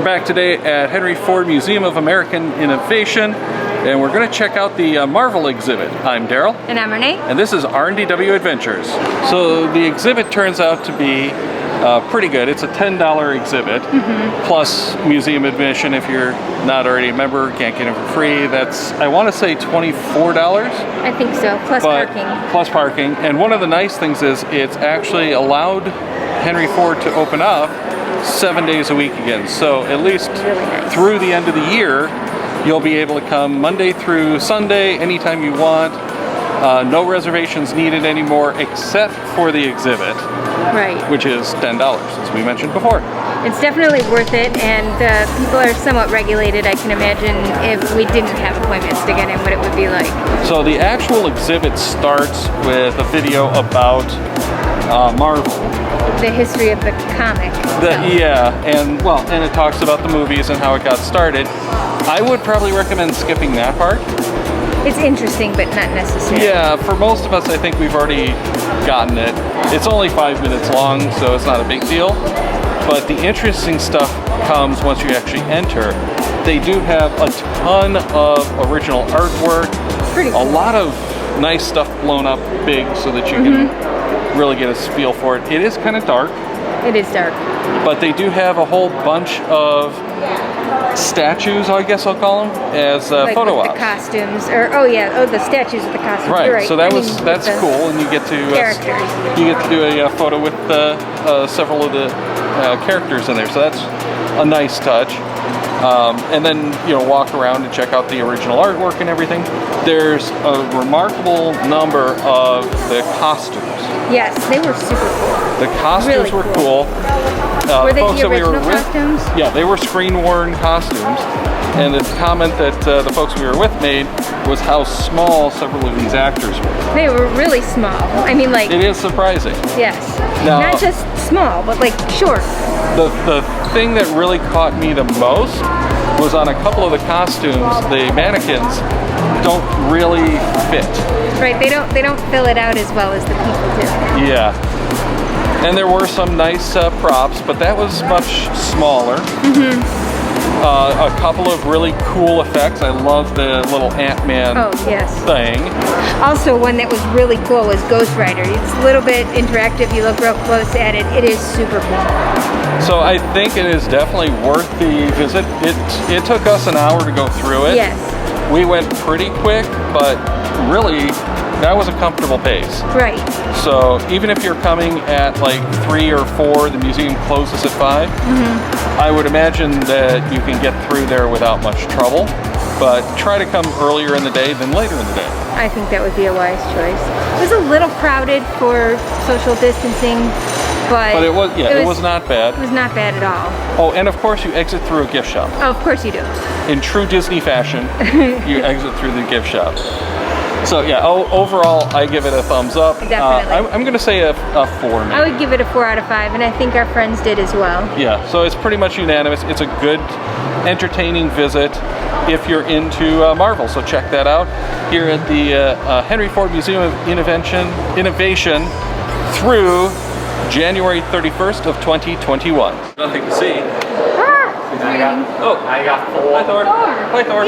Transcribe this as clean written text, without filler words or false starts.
We're back today at Henry Ford Museum of American Innovation, and we're going to check out the Marvel exhibit. I'm Darryl. And I'm Renee. And this is R&DW Adventures. So the exhibit turns out to be pretty good. It's a $10 exhibit, plus museum admission. If you're not already a member, can't get in for free. That's, I want to say, $24. I think so, plus parking. Plus parking. And one of the nice things is it's actually allowed Henry Ford to open up 7 days a week again. So at least through the end of the year, you'll be able to come Monday through Sunday, anytime you want. No reservations needed anymore, except for the exhibit, right? Which is $10, as we mentioned before. It's definitely worth it, and people are somewhat regulated. I can imagine if we didn't have appointments to get in, what it would be like. So the actual exhibit starts with a video about Marvel. The history of the comic. Yeah, and it talks about the movies and how it got started. I would probably recommend skipping that part. It's interesting, but not necessary. Yeah, for most of us, I think we've already gotten it. It's only 5 minutes long, so it's not a big deal. But the interesting stuff comes once you actually enter. They do have a ton of original artwork. Pretty cool. A lot of nice stuff blown up big so that you can really get a feel for it. It is kind of dark. It is dark. But they do have a whole bunch of statues, I guess I'll call them, as like photo with ops. The costumes, the statues with the costumes. Right. Right. So that's cool, and you get to do a photo with several of the characters in there. So that's a nice touch. And then walk around and check out the original artwork and everything. There's a remarkable number of the costumes. Yes, they were super cool. The costumes really were cool. Were they the original costumes? Yeah, they were screen-worn costumes. And the comment that the folks we were with made was how small several of these actors were. They were really small. I mean, like... It is surprising. Yes. Now, not just small, but like short. The thing that really caught me the most was on a couple of the costumes, the mannequins don't really fit. Right, they don't fill it out as well as the people do. Yeah. And there were some nice props, but that was much smaller. A couple of really cool effects. I love the little Ant-Man thing. Also, one that was really cool was Ghost Rider. It's a little bit interactive. You look real close at it. It is super cool. So I think it is definitely worth the visit. It took us an hour to go through it. Yes. We went pretty quick, but really, that was a comfortable pace. Right. So even if you're coming at like 3 or 4, the museum closes at 5. I would imagine that you can get through there without much trouble, but try to come earlier in the day than later in the day. I think that would be a wise choice. It was a little crowded for social distancing, but it was not bad. It was not bad at all. Oh, and of course you exit through a gift shop. Oh, of course you do. In true Disney fashion, you exit through the gift shop. So yeah, overall, I give it a thumbs up. Definitely. I'm going to say a 4, maybe. I would give it a 4 out of 5, and I think our friends did as well. Yeah, so it's pretty much unanimous. It's a good, entertaining visit if you're into Marvel. So check that out here at the Henry Ford Museum of Innovation through January 31st of 2021. Nothing to see. I got 4. Hi, Thor. Hi, Thor.